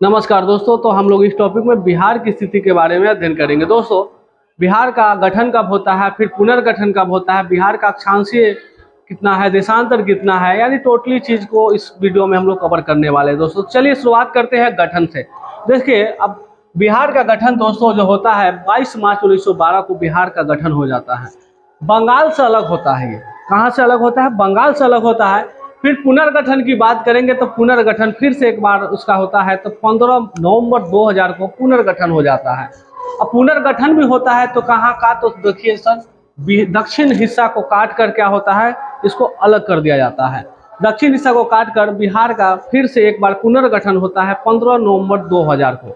नमस्कार दोस्तों। तो हम लोग इस टॉपिक में बिहार की स्थिति के बारे में अध्ययन करेंगे। दोस्तों, बिहार का गठन कब होता है, फिर पुनर्गठन कब होता है, बिहार का अक्षांशीय कितना है, देशांतर कितना है, यानी टोटली चीज़ को इस वीडियो में हम लोग कवर करने वाले हैं। दोस्तों चलिए शुरुआत करते हैं गठन से। देखिए, अब बिहार का गठन दोस्तों जो होता है 22 मार्च 1912 को बिहार का गठन हो जाता है। बंगाल से अलग होता है। ये कहाँ से अलग होता है? बंगाल से अलग होता है। फिर पुनर्गठन की बात करेंगे तो पुनर्गठन फिर से एक बार उसका होता है, तो 15 नवंबर 2000 को पुनर्गठन हो जाता है। अब पुनर्गठन भी होता है तो कहाँ का, तो देखिए सर, दक्षिण हिस्सा को काट कर क्या होता है, इसको अलग कर दिया जाता है। दक्षिण हिस्सा को काट कर बिहार का फिर से एक बार पुनर्गठन होता है 15 नवंबर 2000 को।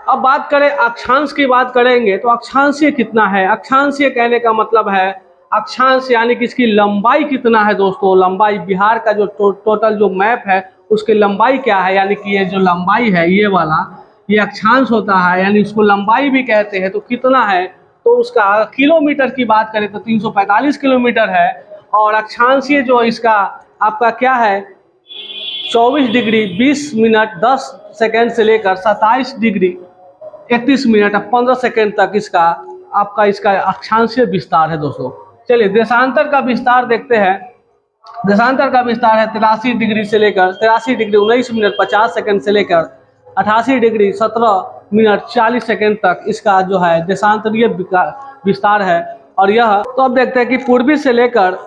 अब बात करें अक्षांश की, बात करेंगे तो अक्षांशीय कितना है। अक्षांशीय कहने का मतलब है अक्षांश यानी कि इसकी लंबाई कितना है। दोस्तों लंबाई, बिहार का जो टोटल जो मैप है उसकी लंबाई क्या है, यानी कि ये जो लंबाई है ये वाला, ये अक्षांश होता है, यानी उसको लंबाई भी कहते हैं। तो कितना है, तो उसका किलोमीटर की बात करें तो 345 किलोमीटर है। और अक्षांशीय जो इसका आपका क्या है, 24 डिग्री 20 मिनट 10 सेकेंड से लेकर 27 डिग्री 31 मिनट 15 सेकेंड तक इसका आपका इसका अक्षांशीय विस्तार है। दोस्तों चलिए देशांतर का विस्तार देखते हैं। देशांतर का विस्तार है 83 डिग्री से लेकर 83 डिग्री 19 मिनट 50 सेकेंड से लेकर 88 डिग्री 17 मिनट 40 सेकेंड तक इसका जो है देशांतरीय विस्तार है। और यह तो अब देखते हैं कि पूर्वी से लेकर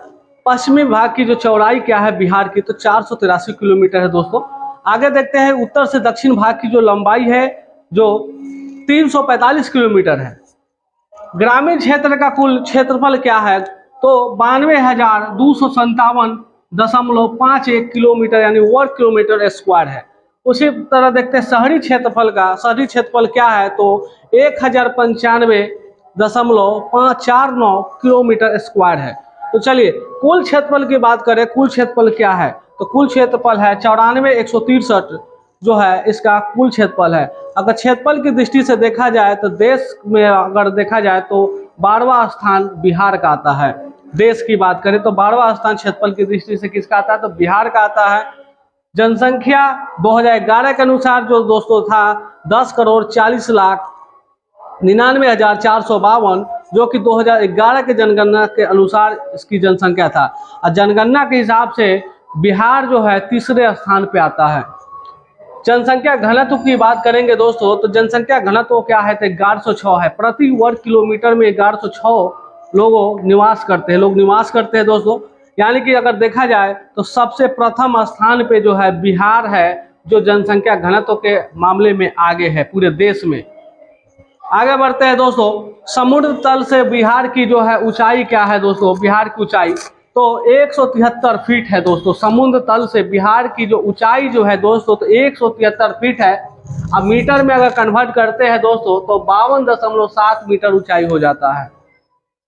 पश्चिमी भाग की जो चौड़ाई क्या है बिहार की, तो 483 किलोमीटर है। दोस्तों आगे देखते हैं उत्तर से दक्षिण भाग की जो लंबाई है जो 345 किलोमीटर है। ग्रामीण क्षेत्र का कुल क्षेत्रफल क्या है, तो 92,257.51 किलोमीटर यानी वर्ग किलोमीटर स्क्वायर है। उसी तरह देखते हैं शहरी क्षेत्रफल का। शहरी क्षेत्रफल क्या है, तो 1095.549 किलोमीटर स्क्वायर है। तो चलिए कुल क्षेत्रफल की बात करें, कुल क्षेत्रफल क्या है, तो कुल क्षेत्रफल है 94,163 जो है इसका कुल क्षेत्रफल है। अगर क्षेत्रफल की दृष्टि से देखा जाए तो देश में अगर देखा जाए तो 12वां स्थान बिहार का आता है। देश की बात करें तो 12वां स्थान क्षेत्रफल की दृष्टि से किसका आता है, तो बिहार का आता है। जनसंख्या 2011 के अनुसार जो दोस्तों था 10,40,99,452, जो कि 2011 के जनगणना के अनुसार इसकी जनसंख्या था। और जनगणना के हिसाब से बिहार जो है तीसरे स्थान पे आता है। जनसंख्या घनत्व की बात करेंगे दोस्तों, तो जनसंख्या घनत्व क्या है, तो 1106 है। प्रति वर्ग किलोमीटर में 1106 लोग निवास करते हैं दोस्तों। यानी कि अगर देखा जाए तो सबसे प्रथम स्थान पे जो है बिहार है, जो जनसंख्या घनत्व के मामले में आगे है पूरे देश में। आगे बढ़ते हैं दोस्तों। समुद्र तल से बिहार की जो है ऊंचाई क्या है दोस्तों, बिहार की ऊंचाई तो 173 फीट है। दोस्तों समुद्र तल से बिहार की जो ऊंचाई जो है दोस्तों तो 173 फीट है। अब मीटर में अगर कन्वर्ट करते हैं दोस्तों तो 52.7 मीटर ऊंचाई हो जाता है।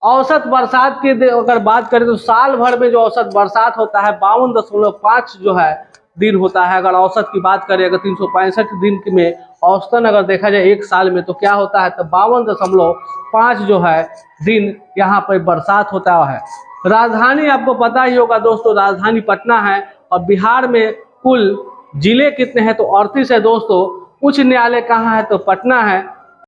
औसत बरसात की अगर बात करें तो साल भर में जो औसत बरसात होता है 52.5 जो है दिन होता है। अगर औसत की बात करें, अगर 365 दिन में औसतन अगर देखा जाए एक साल में तो क्या होता है, तो 52.5 जो है दिन यहाँ पर बरसात होता है। राजधानी आपको पता ही होगा दोस्तों, राजधानी पटना है। और बिहार में कुल जिले कितने हैं, तो 38 है दोस्तों। उच्च न्यायालय कहाँ है, तो पटना है।